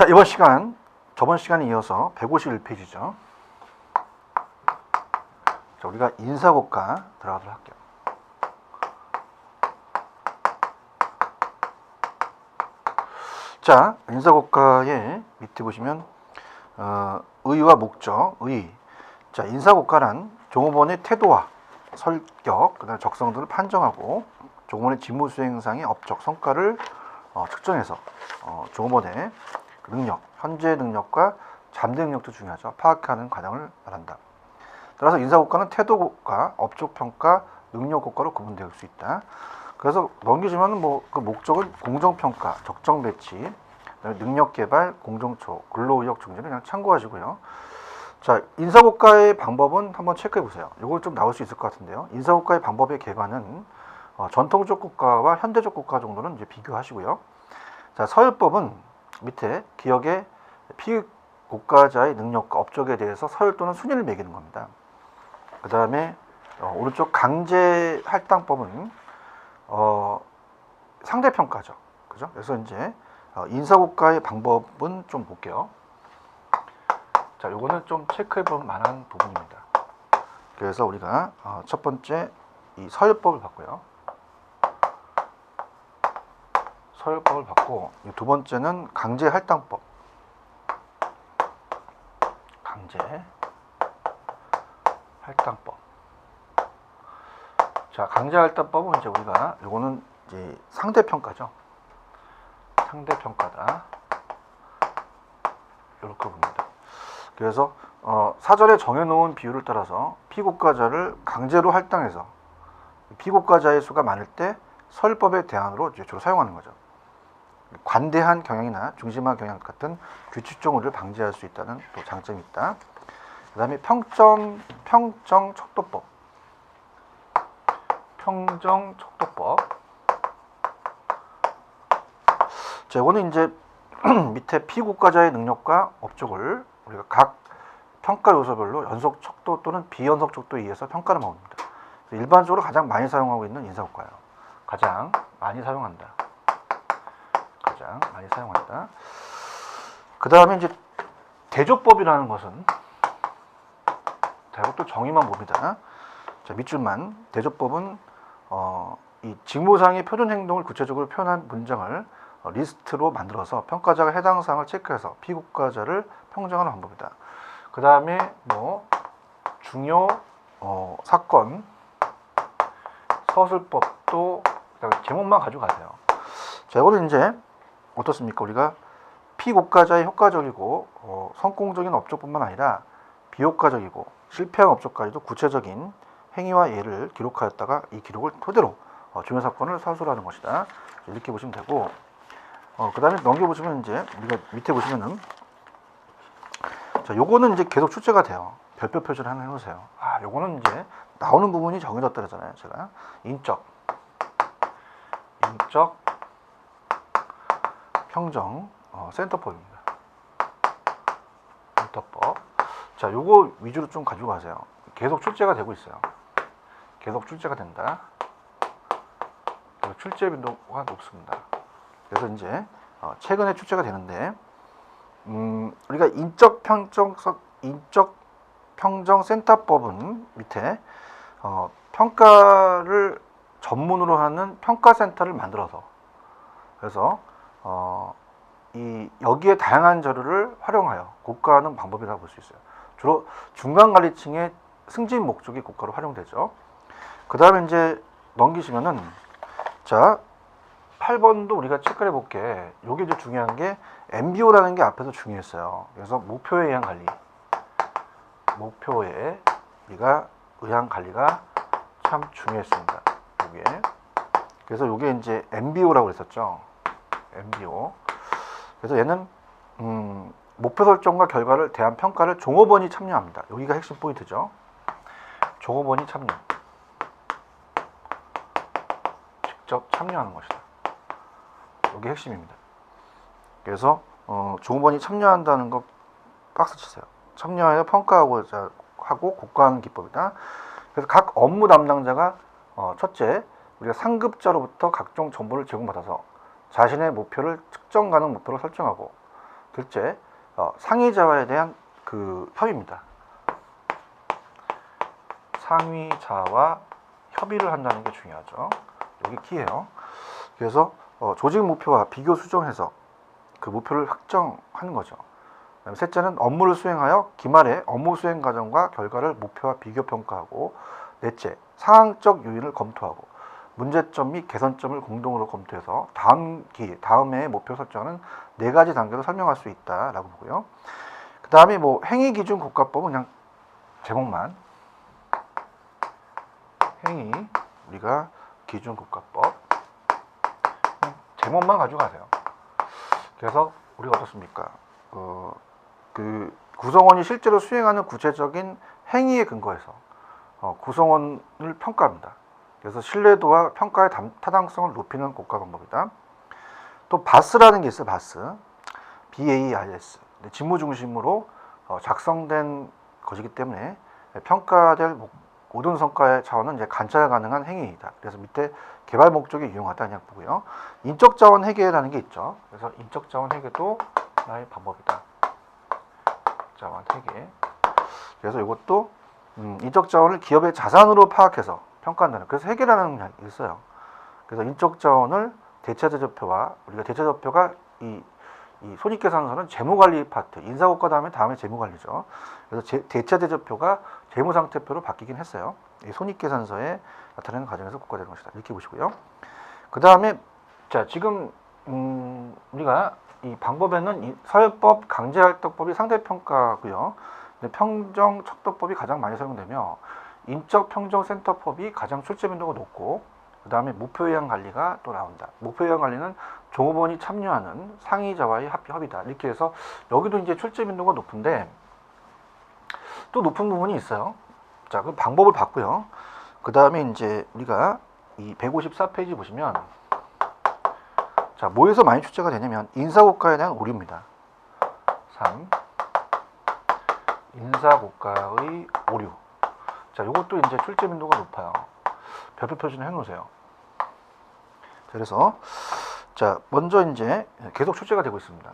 자, 이번 시간 저번 시간에 이어서 151페이지죠. 자, 우리가 인사고가 들어가도록 할게요. 자, 인사고가의 밑에 보시면 의의와 목적, 의의. 자, 인사고가란 종업원의 태도와 설격, 그다음 적성들을 판정하고 종업원의 직무 수행상의 업적, 성과를 측정해서 종업원의 능력, 현재 능력과 잠재 능력도 중요하죠. 파악하는 과정을 말한다. 따라서 인사고가는 태도고가, 업적평가, 능력고가로 구분될 수 있다. 그래서 넘기시면 그 목적은 공정평가, 적정배치, 능력개발, 공정초, 근로의욕 증진을 그냥 참고하시고요. 자, 인사고가의 방법은 한번 체크해 보세요. 이거 좀 나올 수 있을 것 같은데요. 인사고가의 방법의 개관은 전통적 국가와 현대적 국가 정도는 이제 비교하시고요. 자, 서열법은 밑에 기업의 피고가자의 능력과 업적에 대해서 서열 또는 순위를 매기는 겁니다. 그 다음에 오른쪽 강제할당법은 상대평가죠. 그죠? 그래서 이제 인사고가의 방법은 좀 볼게요. 자, 요거는 좀 체크해 볼 만한 부분입니다. 그래서 우리가 첫 번째 이 서열법을 봤고요. 서열법을 봤고, 두 번째는 강제할당법. 강제할당법. 자, 강제할당법은 이제 우리가 요거는 이제 상대평가죠. 상대평가다. 이렇게 봅니다. 그래서 사전에 정해놓은 비율을 따라서 피고가자를 강제로 할당해서 피고가자의 수가 많을 때 서열법의 대안으로 이제 주로 사용하는 거죠. 관대한 경향이나 중심화 경향 같은 규칙적 오류를 방지할 수 있다는 또 장점이 있다. 그 다음에 평정척도법. 평정척도법. 자, 이거는 이제 밑에 피고가자의 능력과 업적을 우리가 각 평가 요소별로 연속 척도 또는 비연속 척도에 의해서 평가를 먹습니다. 일반적으로 가장 많이 사용하고 있는 인사고가예요. 가장 많이 사용한다. 가장 많이 사용한다. 그 다음에 이제 대조법이라는 것은, 자, 이것도 정의만 봅니다. 자, 밑줄만. 대조법은 이 직무상의 표준 행동을 구체적으로 표현한 문장을 리스트로 만들어서 평가자가 해당 사항을 체크해서 피고가자를 평정하는 방법이다. 그 다음에 중요 사건 서술법도 제목만 가지고 가세요. 자, 이거는 이제 어떻습니까? 우리가 피고가자의 효과적이고 성공적인 업적뿐만 아니라 비효과적이고 실패한 업적까지도 구체적인 행위와 예를 기록하였다가 이 기록을 토대로 중요 사건을 서술하는 것이다. 이렇게 보시면 되고, 그 다음에 넘겨보시면 이제 우리가 밑에 보시면은, 자, 요거는 이제 계속 출제가 돼요. 별표 표시를 하나 해놓으세요. 요거는 이제 나오는 부분이 정해졌다 그랬잖아요. 제가 인적 평정 센터법입니다. 센터법. 자, 요거 위주로 좀 가지고 가세요. 계속 출제가 되고 있어요. 계속 출제가 된다. 출제 빈도가 높습니다. 그래서 이제 최근에 출제가 되는데, 우리가 인적 평정 센터법은 밑에 평가를 전문으로 하는 평가센터를 만들어서, 그래서 여기에 다양한 자료를 활용하여 고가하는 방법이라고 볼 수 있어요. 주로 중간관리층의 승진 목적이 고가로 활용되죠. 그 다음에 이제 넘기시면은, 자, 8번도 우리가 체크해 볼게. 요게 이제 중요한 게 MBO라는 게 앞에서 중요했어요. 그래서 목표에 의한 관리. 목표에 의한 관리가 참 중요했습니다. 요게. 그래서 요게 이제 MBO라고 그랬었죠. MBO. 그래서 얘는 목표 설정과 결과를 대한 평가를 종업원이 참여합니다. 여기가 핵심 포인트죠. 종업원이 참여. 직접 참여하는 것이다. 이게 핵심입니다. 그래서 종업원이 참여한다는 거 박스 치세요. 참여하여 평가하고자 하고 고가하는 기법이다. 그래서 각 업무 담당자가 첫째, 우리가 상급자로부터 각종 정보를 제공받아서 자신의 목표를 측정 가능 목표로 설정하고, 둘째, 상위자와에 대한 그 협의입니다. 상위자와 협의를 한다는 게 중요하죠. 여기 키예요. 그래서 조직 목표와 비교 수정해서 그 목표를 확정하는 거죠. 셋째는 업무를 수행하여 기말에 업무 수행 과정과 결과를 목표와 비교 평가하고, 넷째, 상황적 요인을 검토하고 문제점 및 개선점을 공동으로 검토해서 다음 해의 목표 설정은 4가지 단계로 설명할 수 있다라고 보고요. 그 다음에 뭐 행위 기준 국가법은 그냥 제목만, 행위 우리가 기준 국가법 제목만 가지고 가세요. 그래서 우리가 어떻습니까? 그 구성원이 실제로 수행하는 구체적인 행위에 근거해서 구성원을 평가합니다. 그래서 신뢰도와 평가의 타당성을 높이는 국가 방법이다. 또 바스라는 게 있어요. 바스, BAIS. 직무 중심으로 작성된 것이기 때문에 평가될 모든 성과의 차원은 이제 관찰 가능한 행위이다. 그래서 밑에 개발 목적에 유용하다 그냥 보고요. 인적 자원 회계라는 게 있죠. 그래서 인적 자원 회계도 하나의 방법이다. 자원 회계. 그래서 이것도 인적 자원을 기업의 자산으로 파악해서 평가한다는. 그래서 회계라는 게 있어요. 그래서 인적 자원을 대체제표와 우리가 대체제표가 이 손익계산서는 재무관리 파트, 인사고과 다음에 재무관리죠. 그래서 대체제표가 재무상태표로 바뀌긴 했어요. 이 손익계산서에 나타내는 과정에서 국가되는 것이다. 이렇게 보시고요. 그 다음에 자 지금 우리가 이 방법에는 이 서열법, 강제활동법이 상대평가고요. 평정척도법이 가장 많이 사용되며 인적평정센터법이 가장 출제 빈도가 높고, 그 다음에 목표예산 관리가 또 나온다. 목표예산 관리는 종업원이 참여하는 상위자와의 협의다. 이렇게 해서 여기도 이제 출제 빈도가 높은데 또 높은 부분이 있어요. 자, 그 방법을 봤고요. 그 다음에 이제 우리가 이 154페이지 보시면 자, 뭐에서 많이 출제가 되냐면 인사고과에 대한 오류입니다. 3. 인사고과의 오류. 자, 이것도 이제 출제 빈도가 높아요. 별표 표시는 해놓으세요. 그래서 자, 먼저 이제 계속 출제가 되고 있습니다.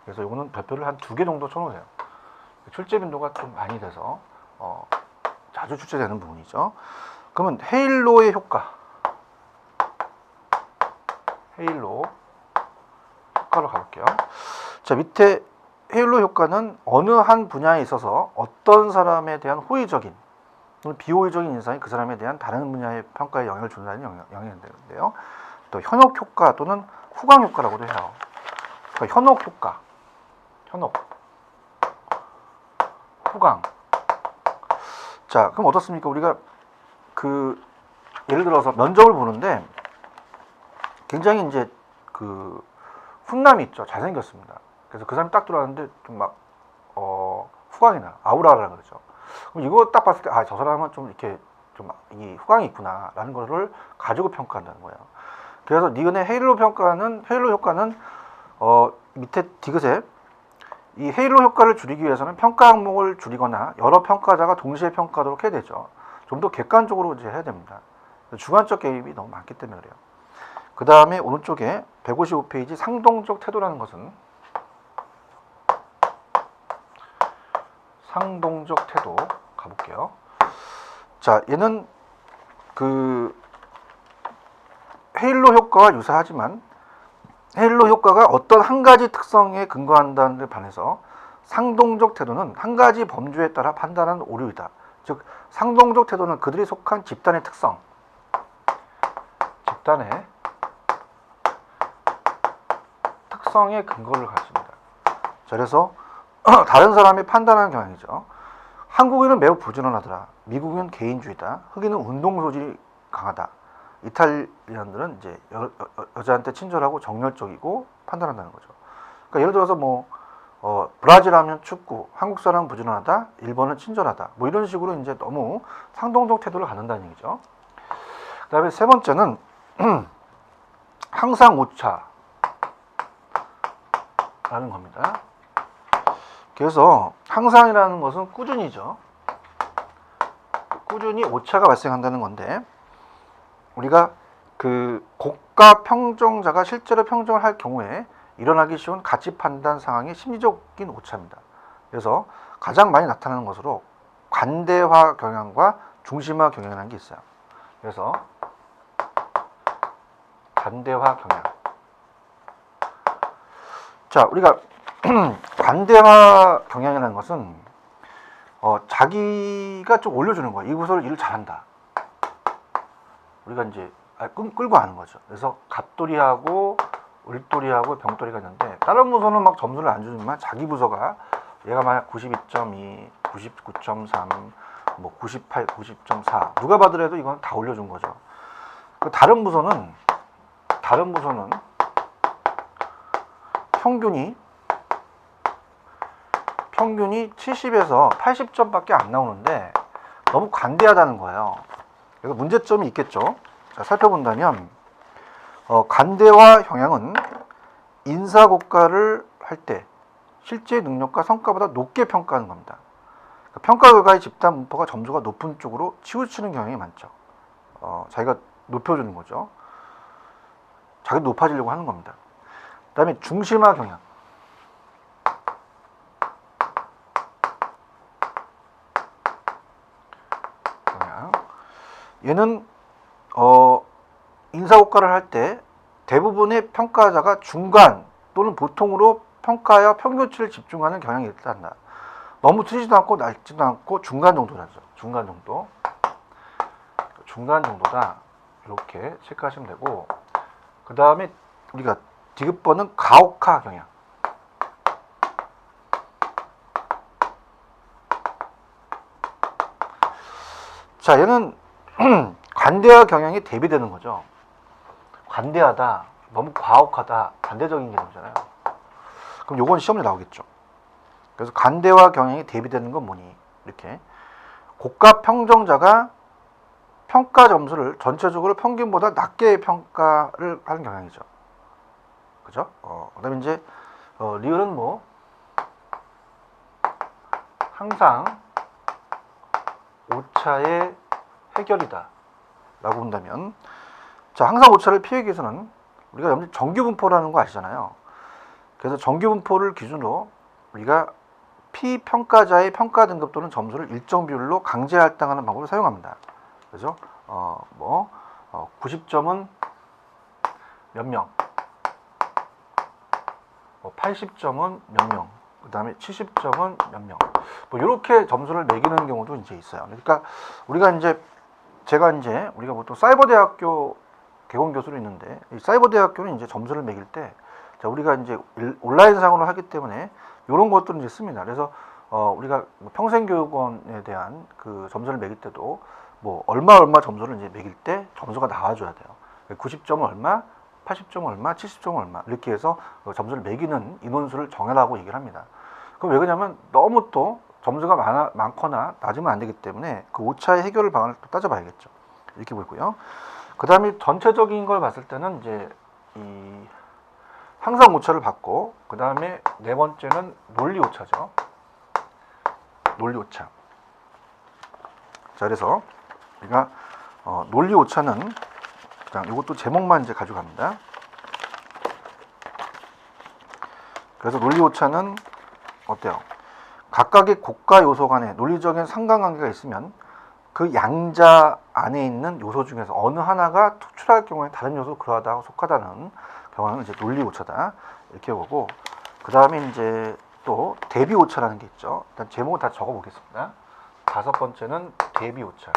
그래서 이거는 별표를 한 2개 정도 쳐놓으세요. 출제 빈도가 좀 많이 돼서 자주 출제되는 부분이죠. 그러면 헤일로의 효과. 헤일로 효과로 가볼게요. 자, 밑에 헤일로 효과는 어느 한 분야에 있어서 어떤 사람에 대한 호의적인 비호의적인 인상이 그 사람에 대한 다른 분야의 평가에 영향을 준다는 영향이 되는데요. 또 현혹 효과 또는 후광 효과라고도 해요. 그러니까 현혹 효과, 현혹, 후광. 자, 그럼 어떻습니까? 우리가 그 예를 들어서 면접을 보는데 굉장히 이제 그 훈남이 있죠. 잘생겼습니다. 그래서 그 사람이 딱 들어왔는데 좀 막 후광이 나, 아우라라고 그러죠. 그럼 이거 딱 봤을 때 아, 저 사람은 좀 이렇게 좀 이 후광이 있구나라는 거를 가지고 평가한다는 거예요. 그래서 니은의 헤일로 효과는 밑에 디귿에 이 헤일로 효과를 줄이기 위해서는 평가 항목을 줄이거나 여러 평가자가 동시에 평가하도록 해야 되죠. 좀 더 객관적으로 이제 해야 됩니다. 주관적 개입이 너무 많기 때문에 그래요. 그 다음에 오른쪽에 155페이지 상동적 태도라는 것은 상동적 태도 가볼게요. 자, 얘는 그 헤일로 효과와 유사하지만 헤일로 효과가 어떤 한 가지 특성에 근거한다는 데 반해서 상동적 태도는 한 가지 범주에 따라 판단하는 오류이다. 즉 상동적 태도는 그들이 속한 집단의 특성, 집단의 특성에 근거를 가집니다. 자, 그래서 다른 사람이 판단하는 경향이죠. 한국인은 매우 부지런하더라. 미국은 개인주의다. 흑인은 운동 소질이 강하다. 이탈리안들은 이제 여자한테 친절하고 정열적이고 판단한다는 거죠. 그러니까 예를 들어서 뭐 브라질 하면 축구, 한국 사람은 부지런하다, 일본은 친절하다. 뭐 이런 식으로 이제 너무 상동적 태도를 갖는다는 얘기죠. 그다음에 세 번째는 항상 오차라는 겁니다. 그래서 항상이라는 것은 꾸준히죠. 꾸준히 오차가 발생한다는 건데 우리가 그 고가 평정자가 실제로 평정을 할 경우에 일어나기 쉬운 가치 판단 상황의 심리적인 오차입니다. 그래서 가장 많이 나타나는 것으로 관대화 경향과 중심화 경향이라는 게 있어요. 그래서 관대화 경향. 자, 우리가 관대화 경향이라는 것은 자기가 좀 올려주는 거예요. 이 부서를 일을 잘한다. 우리가 이제 끌고 가는 거죠. 그래서 갑돌이하고 을돌이하고 병돌이가 있는데 다른 부서는 막 점수를 안 주지만 자기 부서가 얘가 만약 92.2, 99.3, 뭐 98, 90.4 누가 봐더라도 이건 다 올려준 거죠. 다른 부서는 평균이 70에서 80점밖에 안 나오는데 너무 관대하다는 거예요. 그래서 문제점이 있겠죠. 자, 살펴본다면 관대화 경향은 인사고과를 할 때 실제 능력과 성과보다 높게 평가하는 겁니다. 평가 결과의 집단 분포가 점수가 높은 쪽으로 치우치는 경향이 많죠. 자기가 높여주는 거죠. 자기 높아지려고 하는 겁니다. 그 다음에 중심화 경향. 얘는 인사고과를 할 때 대부분의 평가자가 중간 또는 보통으로 평가와 평균치를 집중하는 경향이 일어난다. 너무 틀리지도 않고 낮지도 않고 중간 정도라죠. 중간 정도다. 이렇게 체크하시면 되고, 그 다음에 우리가 디귿번은 가혹화 경향. 자, 얘는 관대화 경향이 대비되는 거죠. 관대하다, 너무 과혹하다, 반대적인 개념이잖아요. 그럼 요건 시험에 나오겠죠. 그래서 관대화 경향이 대비되는 건 뭐니? 이렇게 고가 평정자가 평가 점수를 전체적으로 평균보다 낮게 평가를 하는 경향이죠. 그죠? 그다음에 이제 리을은 뭐 항상 오차의 해결이다 라고 본다면, 자, 항상 오차를 피하기 위해서는 우리가 정규분포라는 거 아시잖아요. 그래서 정규분포를 기준으로 우리가 피평가자의 평가 등급 또는 점수를 일정 비율로 강제 할당하는 방법을 사용합니다. 그죠? 90점은 몇 명, 80점은 몇 명, 그 다음에 70점은 몇 명, 뭐 이렇게 점수를 매기는 경우도 이제 있어요. 그러니까 우리가 보통 사이버대학교 개공교수로 있는데, 이 사이버대학교는 이제 점수를 매길 때, 자, 우리가 이제 온라인상으로 하기 때문에 이런 것들을 이제 씁니다. 그래서 우리가 평생교육원에 대한 그 점수를 매길 때도 뭐 얼마 점수를 이제 매길 때 점수가 나와줘야 돼요. 90점은 얼마, 80점은 얼마, 70점은 얼마 이렇게 해서 점수를 매기는 인원수를 정하라고 얘기를 합니다. 그럼 왜 그러냐면 너무 또 점수가 많거나 낮으면 안 되기 때문에 그 오차의 해결 방안을 또 따져봐야겠죠. 이렇게 보이고요. 그 다음에 전체적인 걸 봤을 때는 이제 이 항상 오차를 받고, 그 다음에 네 번째는 논리 오차죠. 논리 오차. 자, 그래서 우리가 논리 오차는 그냥 이것도 제목만 이제 가져갑니다. 그래서 논리 오차는 어때요? 각각의 고가 요소 간에 논리적인 상관관계가 있으면 그 양자 안에 있는 요소 중에서 어느 하나가 투출할 경우에 다른 요소 그러하다고 속하다는 경우는 이제 논리 오차다 이렇게 보고, 그 다음에 이제 또 대비 오차라는 게 있죠. 일단 제목을 다 적어 보겠습니다. 다섯 번째는 대비 오차.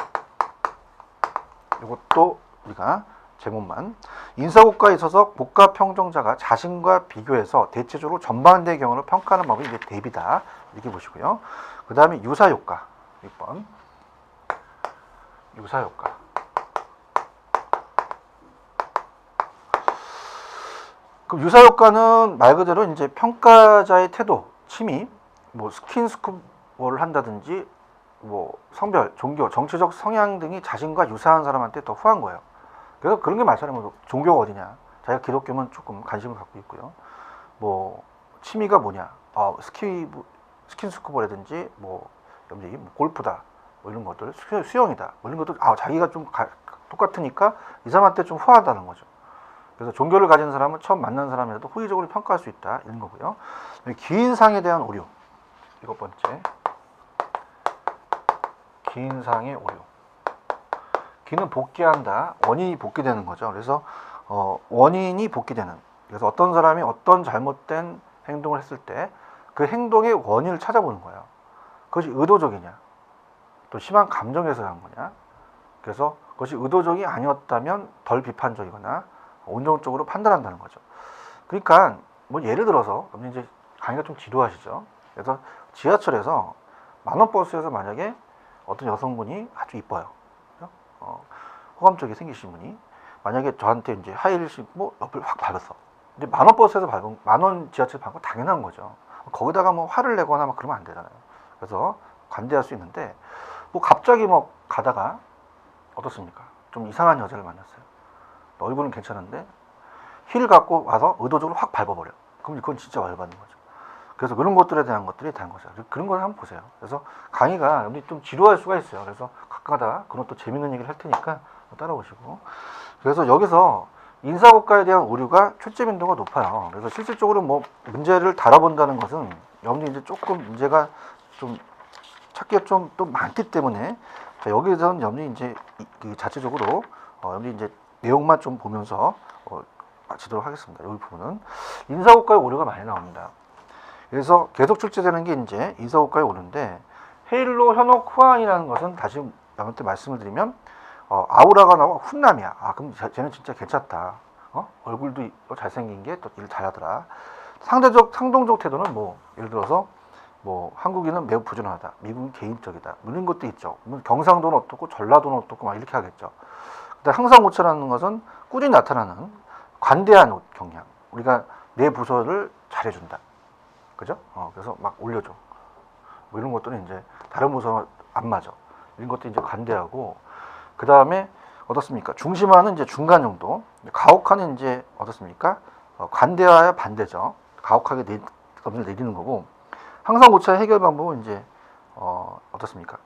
이것도 우리가 제목만, 인사고과에 있어서 고가 평정자가 자신과 비교해서 대체적으로 전반대의 경우를 평가하는 방법이 이제 대비다 이렇게 보시고요. 그 다음에 유사효과 6번 유사효과. 그럼 유사효과는 말 그대로 이제 평가자의 태도, 취미, 뭐 스킨스쿠버를 한다든지 뭐 성별, 종교, 정치적 성향 등이 자신과 유사한 사람한테 더 후한 거예요. 그래서 그런 게 많잖아요. 뭐 종교가 어디냐, 자기가 기독교면 조금 관심을 갖고 있고요. 뭐 취미가 뭐냐, 스킨스쿠버라든지 뭐 골프다, 뭐 이런 것들, 수영이다, 뭐 이런 것도 자기가 좀 똑같으니까 이 사람한테 좀 후하다는 거죠. 그래서 종교를 가진 사람은 처음 만난 사람이라도 호의적으로 평가할 수 있다 이런 거고요. 기인상에 대한 오류. 이것 번째. 기인상의 오류. 기는 복귀한다. 원인이 복귀되는 거죠. 그래서 원인이 복귀되는. 그래서 어떤 사람이 어떤 잘못된 행동을 했을 때 그 행동의 원인을 찾아보는 거예요. 그것이 의도적이냐, 또 심한 감정에서 한 거냐. 그래서 그것이 의도적이 아니었다면 덜 비판적이거나 온정적으로 판단한다는 거죠. 그러니까 뭐 예를 들어서 이제 강의가 좀 지루하시죠. 그래서 지하철에서 만원버스에서 만약에 어떤 여성분이 아주 이뻐요. 호감적이 생기신 분이 만약에 저한테 이제 하이힐 신고 옆을 확 밟았어. 근데 만원버스에서 밟은 만원 지하철 밟은 건 당연한 거죠. 거기다가 뭐 화를 내거나 막 그러면 안 되잖아요. 그래서 관대할 수 있는데 뭐 갑자기 뭐 가다가 어떻습니까? 좀 이상한 여자를 만났어요. 얼굴은 괜찮은데 힐 갖고 와서 의도적으로 확 밟아버려. 그럼 이건 진짜 열받는 거죠. 그래서 그런 것들에 대한 것들이 다른 거죠. 그런 걸 한번 보세요. 그래서 강의가 좀 지루할 수가 있어요. 그래서 가끔가다 그런 또 재밌는 얘기를 할 테니까 따라오시고. 그래서 여기서 인사고과에 대한 오류가 출제 빈도가 높아요. 그래서 실질적으로 뭐 문제를 다뤄본다는 것은 여러분들이 이제 조금 문제가 좀 찾기가 좀 또 많기 때문에 자, 여기서는 여러분들이 이제 자체적으로 여러분들이 이제 내용만 좀 보면서 마치도록 하겠습니다. 여기 부분은 인사고과에 오류가 많이 나옵니다. 그래서 계속 출제되는 게 이제 인사고과에 오류인데 헤일로, 현혹, 후안이라는 것은 다시 여러분한테 말씀을 드리면 아우라가 나와 훈남이야. 아 그럼 쟤는 진짜 괜찮다. 얼굴도 잘생긴 게 또 일 잘하더라. 상동적 태도는 뭐 예를 들어서 뭐 한국인은 매우 부지런하다. 미국은 개인적이다. 이런 것도 있죠. 경상도는 어떻고 전라도는 어떻고 막 이렇게 하겠죠. 근데 항상 고쳐라는 것은 꾸준히 나타나는 관대한 경향. 우리가 내 부서를 잘해준다. 그죠? 그래서 막 올려줘. 뭐 이런 것들은 이제 다른 부서와 안 맞아. 이런 것도 이제 관대하고, 그 다음에 어떻습니까? 중심화는 이제 중간 정도. 가혹화는 이제 어떻습니까? 관대화의 반대죠. 가혹하게 법을 내리는 거고, 항상 고차의 해결 방법은 이제 어떻습니까?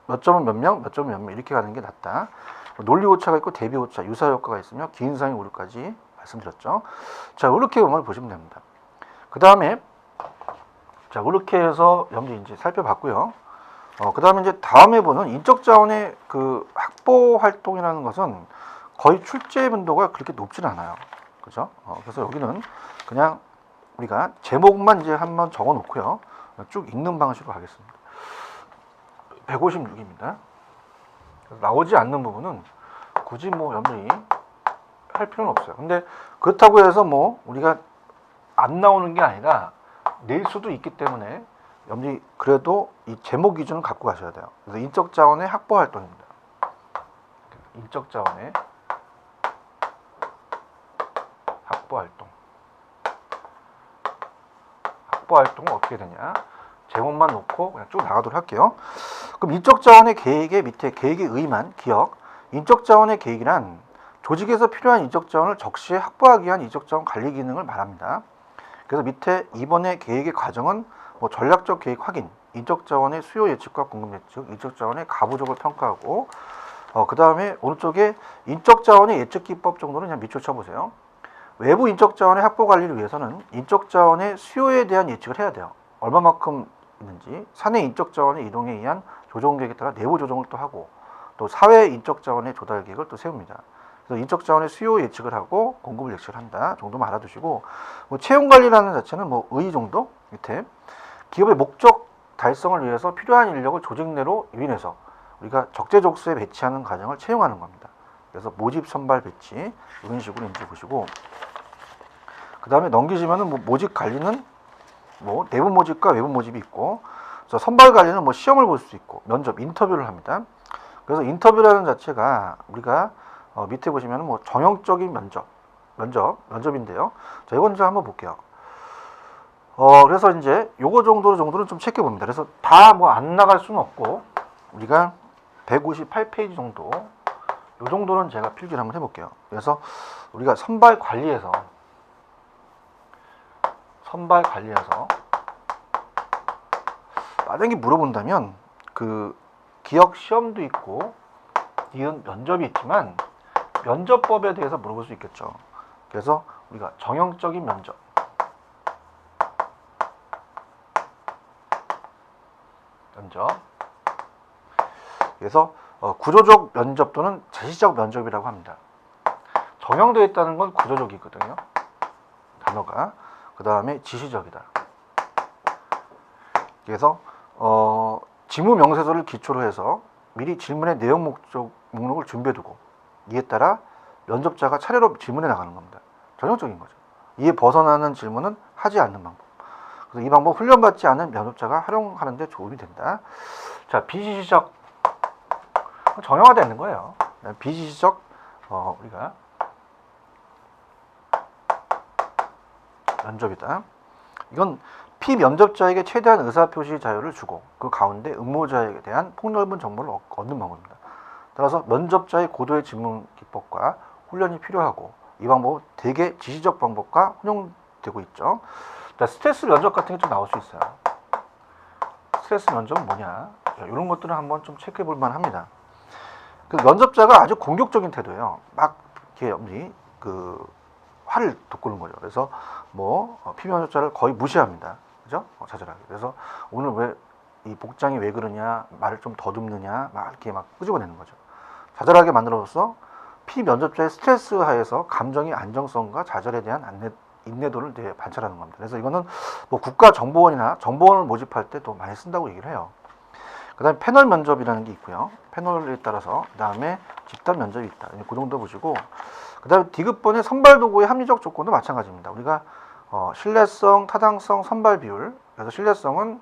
몇 점은 몇 명, 몇 점은 몇 명 이렇게 가는 게 낫다. 논리 오차가 있고 대비 오차, 유사 효과가 있으며 기인상의 오류까지 말씀드렸죠. 자, 이렇게 음을 보시면 됩니다. 그 다음에 자, 이렇게 해서 여러분들 이제 살펴봤고요. 그 다음에 이제 다음에 보는 인적 자원의 그 확보 활동이라는 것은 거의 출제 빈도가 그렇게 높지는 않아요. 그죠? 그래서 여기는 그냥 우리가 제목만 이제 한번 적어 놓고요. 쭉 읽는 방식으로 하겠습니다. 156입니다. 나오지 않는 부분은 굳이 뭐 여러분들이 할 필요는 없어요. 근데 그렇다고 해서 뭐 우리가 안 나오는 게 아니라 낼 수도 있기 때문에 여러분들이 그래도 이 제목 기준을 갖고 가셔야 돼요. 그래서 인적 자원의 확보 활동입니다. 인적 자원의 확보 활동. 확보 활동은 어떻게 되냐? 제목만 놓고 그냥 쭉 나가도록 할게요. 그럼 인적 자원의 계획의 밑에 계획의 의의만 기억. 인적 자원의 계획이란 조직에서 필요한 인적 자원을 적시에 확보하기 위한 인적 자원 관리 기능을 말합니다. 그래서 밑에 2번의 계획의 과정은 뭐 전략적 계획 확인, 인적 자원의 수요 예측과 공급 예측, 인적 자원의 가부적을 평가하고, 그 다음에 오른쪽에 인적 자원의 예측 기법 정도는 그냥 밑줄 쳐보세요. 외부 인적 자원의 확보 관리를 위해서는 인적 자원의 수요에 대한 예측을 해야 돼요. 얼마만큼 있는지, 사내 인적 자원의 이동에 의한 조정 계획에 따라 내부 조정을 또 하고, 또 사회 인적 자원의 조달 계획을 또 세웁니다. 그래서 인적 자원의 수요 예측을 하고 공급을 예측을 한다 정도만 알아두시고, 뭐 채용 관리라는 자체는 뭐 의 정도 밑에 기업의 목적 달성을 위해서 필요한 인력을 조직 내로 유인해서 우리가 적재적소에 배치하는 과정을 채용하는 겁니다. 그래서 모집 선발 배치 이런 식으로 이제 보시고, 그 다음에 넘기시면은 뭐 모집 관리는 뭐 내부 모집과 외부 모집이 있고, 그래서 선발 관리는 뭐 시험을 볼 수 있고 면접 인터뷰를 합니다. 그래서 인터뷰라는 자체가 우리가 밑에 보시면 뭐 정형적인 면접인데요. 자, 이건 이제 한번 볼게요. 그래서 이제 요거 정도는 좀 체크해 봅니다. 그래서 다 뭐 안 나갈 수는 없고, 우리가 158페이지 정도, 요 정도는 제가 필기를 한번 해볼게요. 그래서 우리가 선발 관리에서 만약에 물어본다면 그 기억 시험도 있고 이은 면접이 있지만 면접법에 대해서 물어볼 수 있겠죠. 그래서 우리가 정형적인 면접, 그래서 구조적 면접 또는 제시적 면접이라고 합니다. 정형되어 있다는 건 구조적이거든요. 단어가. 그 다음에 지시적이다. 그래서 지무 명세서를 기초로 해서 미리 질문의 내용 목록을 준비해두고 이에 따라 면접자가 차례로 질문해 나가는 겁니다. 전형적인 거죠. 이에 벗어나는 질문은 하지 않는 방법. 그래서 이 방법 훈련받지 않은 면접자가 활용하는 데 도움이 된다. 자, 비지시적 정형화되어 있는 거예요. 비지시적 우리가 면접이다. 이건 피면접자에게 최대한 의사표시 자유를 주고 그 가운데 응모자에게 대한 폭넓은 정보를 얻는 방법입니다. 따라서 면접자의 고도의 질문 기법과 훈련이 필요하고 이 방법은 대개 지시적 방법과 혼용되고 있죠. 스트레스 면접 같은 게 좀 나올 수 있어요. 스트레스 면접은 뭐냐? 이런 것들은 한번 좀 체크해 볼 만합니다. 그 면접자가 아주 공격적인 태도예요. 막 이렇게 화를 돋구는 거죠. 그래서 피면접자를 거의 무시합니다. 그죠? 자잘하게. 그래서 오늘 왜 이 복장이 왜 그러냐, 말을 좀 더듬느냐, 막 이렇게 막 끄집어내는 거죠. 자잘하게 만들어서 피면접자의 스트레스 하에서 감정의 안정성과 좌절에 대한 인내도를 이제 관찰하는 겁니다. 그래서 이거는 국가정보원이나 정보원을 모집할 때 또 많이 쓴다고 얘기를 해요. 그 다음에 패널 면접이라는 게 있고요. 패널에 따라서 그 다음에 집단 면접이 있다. 그 정도 보시고 그 다음에 디귿번의 선발 도구의 합리적 조건도 마찬가지입니다. 우리가 신뢰성, 타당성, 선발 비율. 그래서 신뢰성은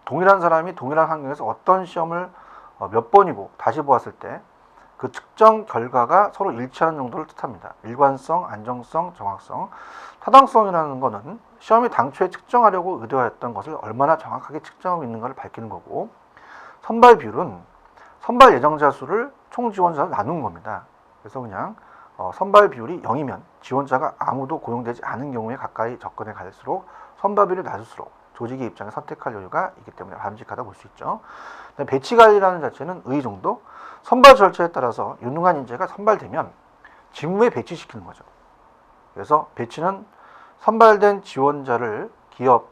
동일한 사람이 동일한 환경에서 어떤 시험을 몇 번이고 다시 보았을 때 그 측정 결과가 서로 일치하는 정도를 뜻합니다. 일관성, 안정성, 정확성. 타당성이라는 것은 시험이 당초에 측정하려고 의도하였던 것을 얼마나 정확하게 측정하고 있는가를 밝히는 거고, 선발 비율은 선발 예정자 수를 총 지원자로 나눈 겁니다. 그래서 그냥 선발 비율이 0이면 지원자가 아무도 고용되지 않은 경우에 가까이 접근해 갈수록 선발 비율이 낮을수록 조직의 입장에 선택할 여유가 있기 때문에 바람직하다 볼 수 있죠. 배치 관리라는 자체는 의정도, 선발 절차에 따라서 유능한 인재가 선발되면 직무에 배치시키는 거죠. 그래서 배치는 선발된 지원자를 기업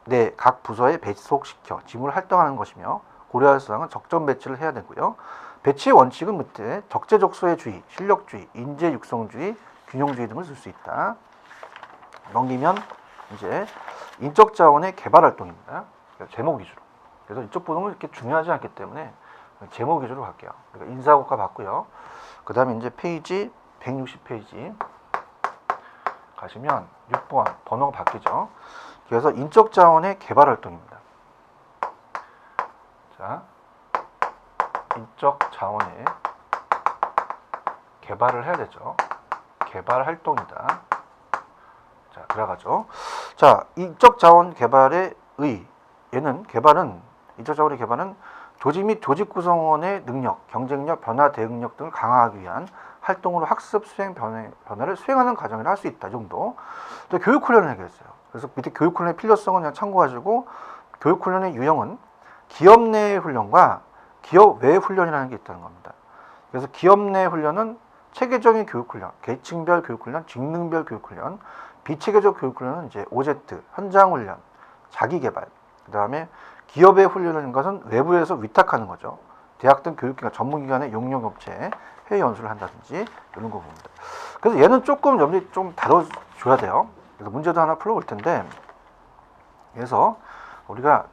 내 각 부서에 배속시켜 직무를 활동하는 것이며 고려할 사항은 적정 배치를 해야 되고요. 배치의 원칙은 밑에 적재적소의 주의, 실력주의, 인재 육성주의, 균형주의 등을 쓸 수 있다. 넘기면 이제 인적 자원의 개발 활동입니다. 제목 위주로. 그래서 이쪽 부분은 이렇게 중요하지 않기 때문에 제목 위주로 갈게요. 그러니까 인사고과 봤고요. 그 다음에 이제 페이지 160페이지 가시면 6번 번호가 바뀌죠. 그래서 인적 자원의 개발 활동입니다. 자, 인적 자원의 개발을 해야 되죠. 개발 활동이다. 자, 들어가죠. 자, 인적 자원 개발의 인적 자원의 개발은 조직 및 조직 구성원의 능력, 경쟁력, 변화 대응력 등을 강화하기 위한 활동으로 학습 수행 변화를 수행하는 과정이라 할 수 있다 정도. 또 교육 훈련을 하겠어요. 그래서 밑에 교육 훈련의 필요성은 그냥 참고하시고, 교육 훈련의 유형은 기업 내 훈련과 기업 외 훈련이라는 게 있다는 겁니다. 그래서 기업 내 훈련은 체계적인 교육 훈련, 계층별 교육 훈련, 직능별 교육 훈련, 비체계적 교육 훈련은 이제 OZ, 현장 훈련, 자기 개발. 그다음에 기업의 훈련인 것은 외부에서 위탁하는 거죠. 대학 등 교육기관, 전문기관의 용역업체에 해외 연수를 한다든지 이런 거 봅니다. 그래서 얘는 조금 염두에 좀 다뤄줘야 돼요. 그래서 문제도 하나 풀어볼 텐데, 그래서 우리가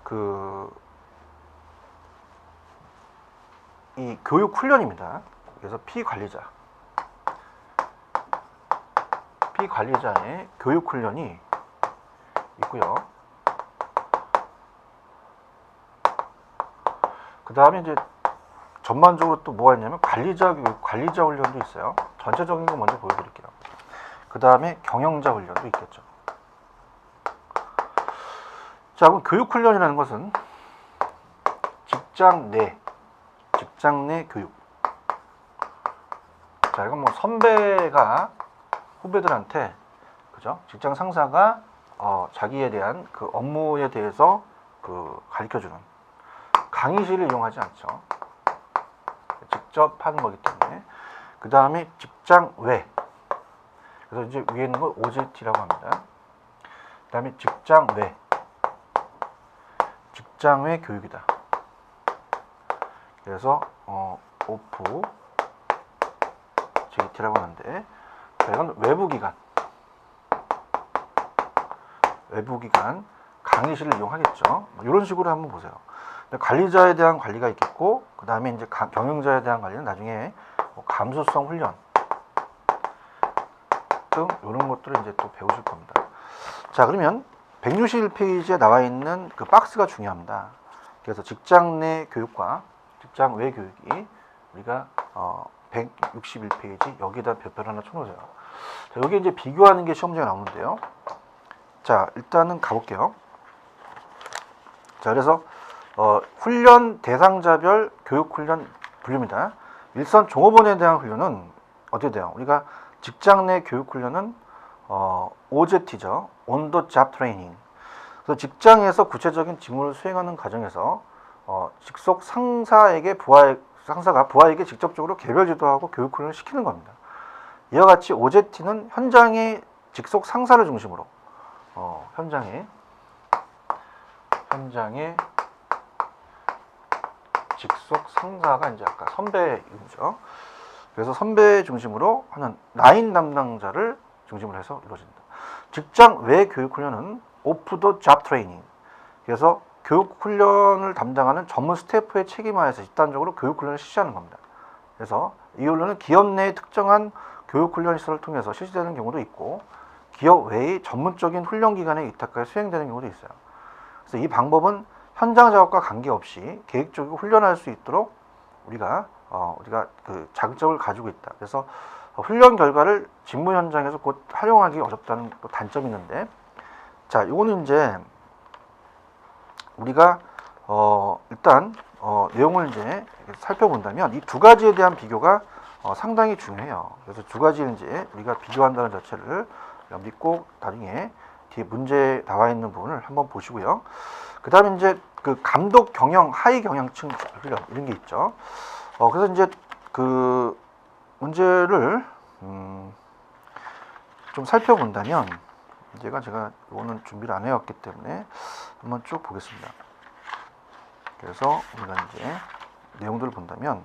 이 교육 훈련입니다. 그래서 피관리자의 교육 훈련이 있고요. 그 다음에 이제 전반적으로 또 뭐가 있냐면 관리자 훈련도 있어요. 전체적인 거 먼저 보여드릴게요. 그 다음에 경영자 훈련도 있겠죠. 자, 그럼 교육 훈련이라는 것은 직장 내 교육. 자, 이건 선배가 후배들한테, 그죠? 직장 상사가 자기에 대한 그 업무에 대해서 가르쳐주는 강의실을 이용하지 않죠. 직접 하는 거기 때문에. 그 다음에 직장 외. 그래서 이제 위에 있는 걸 OJT라고 합니다. 그 다음에 직장 외 교육이다. 그래서 오프 JT라고 하는데, 자, 이건 외부기관 강의실을 이용하겠죠. 이런 식으로 한번 보세요. 관리자에 대한 관리가 있겠고, 그 다음에 이제 경영자에 대한 관리는 나중에 감수성 훈련 등 이런 것들을 이제 또 배우실 겁니다. 자, 그러면 161페이지에 나와 있는 그 박스가 중요합니다. 그래서 직장 내 교육과 직장 외 교육이 우리가 161페이지 여기에다 별표를 하나 쳐놓으세요. 자, 여기 이제 비교하는 게 시험 문제가 나오는데요. 자, 일단은 가볼게요. 자, 그래서 훈련 대상자별 교육 훈련 분류입니다. 일선 종업원에 대한 훈련은 어떻게 돼요? 우리가 직장 내 교육 훈련은 OJT죠. On the Job Training. 그래서 직장에서 구체적인 직무를 수행하는 과정에서 직속 상사가 부하에게 직접적으로 개별 지도하고 교육 훈련을 시키는 겁니다. 이와 같이 OJT는 현장의 직속 상사를 중심으로 현장의 직속 상사가 이제 아까 선배이죠. 그래서 선배 중심으로 하는 라인 담당자를 중심으로 해서 이루어진다. 직장 외 교육 훈련은 오프 더 잡 트레이닝. 그래서 교육 훈련을 담당하는 전문 스태프의 책임하에서 집단적으로 교육 훈련을 실시하는 겁니다. 그래서 이 훈련은 기업 내의 특정한 교육 훈련 시설을 통해서 실시되는 경우도 있고, 기업 외의 전문적인 훈련 기관에 위탁하여 수행되는 경우도 있어요. 그래서 이 방법은 현장 작업과 관계없이 계획적으로 훈련할 수 있도록 우리가 그 자격증을 가지고 있다. 그래서 훈련 결과를 직무 현장에서 곧 활용하기 어렵다는 또 단점이 있는데, 자, 요거는 이제 우리가 일단 내용을 이제 살펴본다면 이 두 가지에 대한 비교가 상당히 중요해요. 그래서 두 가지를 이제 우리가 비교한다는 자체를 믿고 나중에 뒤에 문제에 나와 있는 부분을 한번 보시고요. 그 다음에 이제 그 감독 경영, 하위 경영층 훈련 이런 게 있죠. 그래서 이제 그 문제를 좀 살펴본다면, 제가 이거는 준비를 안 해왔기 때문에 한번 쭉 보겠습니다. 그래서 우리가 이제 내용들을 본다면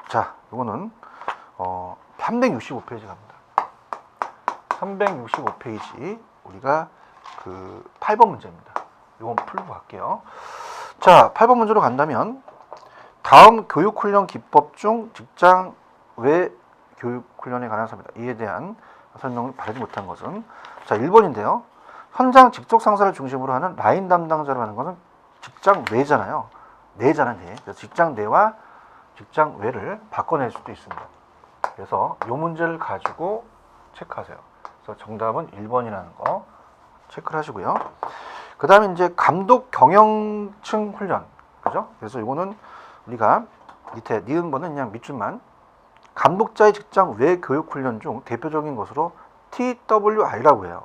자, 이거는 365페이지 갑니다. 365페이지 우리가 그 8번 문제입니다. 이건 풀고 갈게요. 자, 8번 문제로 간다면 다음 교육훈련 기법 중 직장 외 교육훈련에 관한 설명입니다. 이에 대한 설명을 바르지 못한 것은, 자, 1번인데요. 현장 직속 상사를 중심으로 하는 라인 담당자로 하는 것은 직장 외잖아요. 내잖아요. 내. 그래서 직장 내와 직장 외를 바꿔낼 수도 있습니다. 그래서 이 문제를 가지고 체크하세요. 그래서 정답은 1번이라는 거 체크를 하시고요. 그 다음에 이제 감독 경영층 훈련. 그죠? 그래서 이거는 우리가 밑에 니은 번은 그냥 밑줄만, 감독자의 직장 외 교육 훈련 중 대표적인 것으로 TWI라고 해요.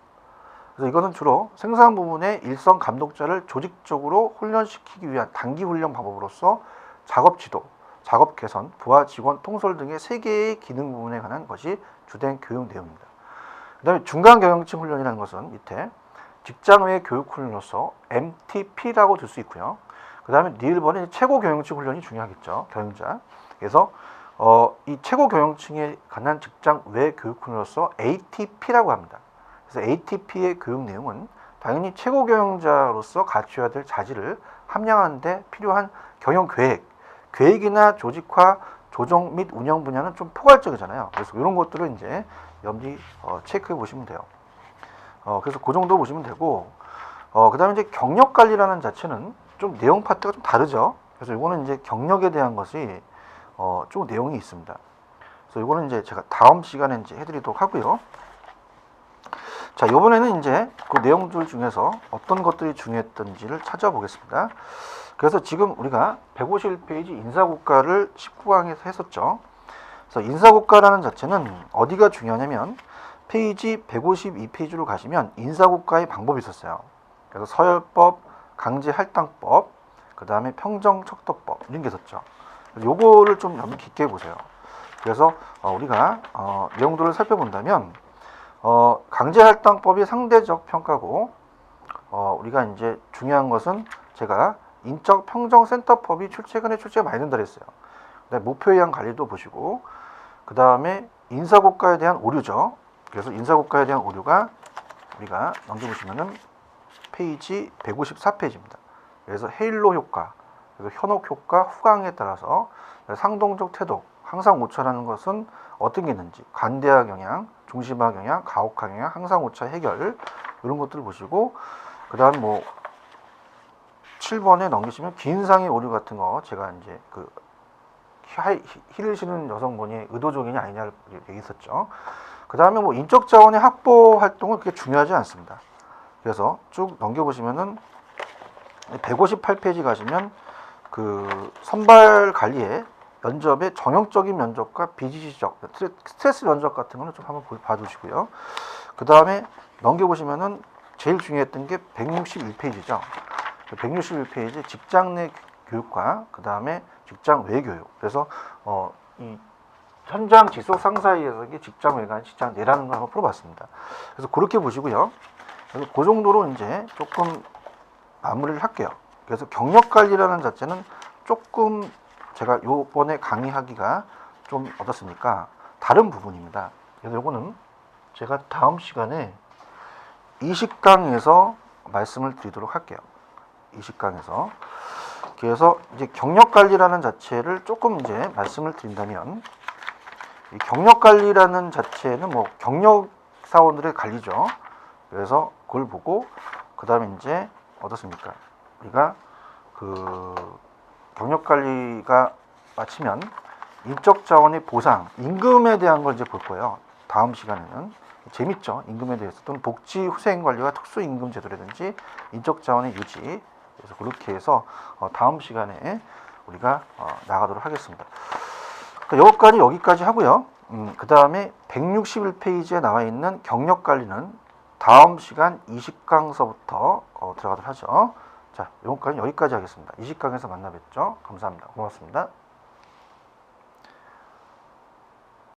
그래서 이것은 주로 생산 부문의 일선 감독자를 조직적으로 훈련시키기 위한 단기 훈련 방법으로서 작업 지도, 작업 개선, 부하 직원 통솔 등의 3개의 기능 부분에 관한 것이 주된 교육 내용입니다. 그 다음에 중간 경영층 훈련이라는 것은 밑에 직장 외 교육 훈련으로서 MTP라고 들 수 있고요. 그 다음에 니을번은 최고 경영층 훈련이 중요하겠죠. 경영자. 그래서 이 최고 경영층에 관한 직장 외 교육 훈련으로서 ATP라고 합니다. 그래서 ATP의 교육 내용은 당연히 최고 경영자로서 갖춰야 될 자질을 함양하는 데 필요한 경영 계획이나 조직화, 조정 및 운영 분야는 좀 포괄적이잖아요. 그래서 이런 것들을 이제 염지 체크해 보시면 돼요. 그래서 그 정도 보시면 되고, 그 다음에 이제 경력 관리라는 자체는 좀 내용 파트가 좀 다르죠. 그래서 이거는 이제 경력에 대한 것이 좀 내용이 있습니다. 그래서 이거는 이제 제가 다음 시간에 이제 해드리도록 하고요. 자, 이번에는 이제 그 내용들 중에서 어떤 것들이 중요했던지를 찾아보겠습니다. 그래서 지금 우리가 151페이지 인사국가를 19강에서 했었죠. 그래서 인사국가라는 자체는 어디가 중요하냐면 페이지 152페이지로 가시면 인사국가의 방법이 있었어요. 그래서 서열법, 강제할당법, 그 다음에 평정척도법 이런 게 있었죠. 요거를 좀 깊게 보세요. 그래서 우리가 내용들을 살펴본다면 강제할당법이 상대적 평가고 우리가 이제 중요한 것은 제가 인적평정센터법이 최근에 출제가 많이 된다 그랬어요. 목표에 의한 관리도 보시고 그 다음에 인사고과에 대한 오류죠. 그래서 인사고과에 대한 오류가 우리가 넘겨보시면은 페이지 154페이지입니다. 그래서 헤일로 효과, 그래서 현혹 효과, 후광에 따라서 상동적 태도, 항상 오차라는 것은 어떤 게 있는지, 관대화 경향, 중심화 경향, 가혹화 경향, 항상 오차 해결 이런 것들을 보시고 그 다음 7번에 넘기시면 기인상의 오류 같은 거 제가 이제 힐을 신은 여성분이 의도적이냐 아니냐를 얘기했었죠. 그 다음에 인적 자원의 확보 활동은 그렇게 중요하지 않습니다. 그래서 쭉 넘겨보시면은 158페이지 가시면 선발 관리의 면접의 전형적인 면접과 비지시적 스트레스 면접 같은 거는 좀 한번 봐두시고요. 그 다음에 넘겨보시면은 제일 중요했던 게 161페이지죠. 161페이지 직장 내 교육과 그 다음에 직장 외 교육. 그래서 이 현장 직속 상사에서 직장 외가 직장 내라는 걸 한번 풀어봤습니다. 그래서 그렇게 보시고요. 그래서 그 정도로 이제 조금 마무리를 할게요. 그래서 경력 관리라는 자체는 조금 제가 요번에 강의하기가 좀 어떻습니까? 다른 부분입니다. 그래서 요거는 제가 다음 시간에 20강에서 말씀을 드리도록 할게요. 20강에서. 그래서 이제 경력 관리라는 자체를 조금 이제 말씀을 드린다면 이 경력 관리라는 자체는 경력 사원들의 관리죠. 그래서 그걸 보고 그다음에 이제 어떻습니까? 우리가 경력 관리가 마치면 인적 자원의 보상, 임금에 대한 걸 이제 볼 거예요. 다음 시간에는 재밌죠. 임금에 대해서 또는 복지 후생 관리와 특수 임금 제도라든지 인적 자원의 유지. 그래서 그렇게 해서 다음 시간에 우리가 나가도록 하겠습니다. 여기까지 하고요. 그 다음에 161페이지에 나와 있는 경력 관리는 다음 시간 20강서부터 들어가도록 하죠. 자, 여기까지 하겠습니다. 20강에서 만나 뵙죠. 감사합니다. 고맙습니다.